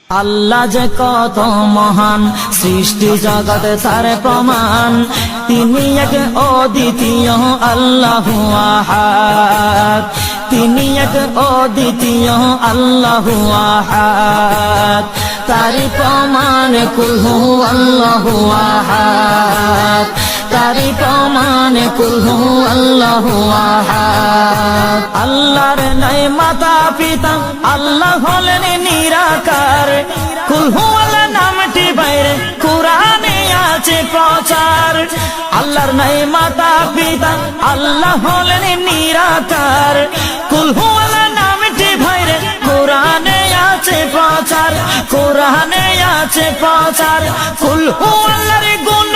আল্লাহ যে কত মহান, সৃষ্টি জগতে তার প্রমাণ। তিনি এক অদ্বিতীয় আল্লাহু আহাদ, তিনি এক অদ্বিতীয় আল্লাহু আহাদ। তারি প্রমাণ কুল হু আল্লাহু আহাদ, তারি প্রমাণ কুল হু আল্লাহু আহাদ। আল্লাহর নাই মাতা পিতা, আল্লাহ হলেন নিরাকার। কুল হু আল্লাহ নামটি বাইরে কুরআনে আছে প্রচার। আল্লাহর নাই মাতা পিতা, আল্লাহ হলেন নিরাকার। কুল হু আল্লাহ নামটি বাইরে কুরআনে আছে প্রচার, কুরআনে আছে প্রচার। কুল হু আল্লাহর গুণ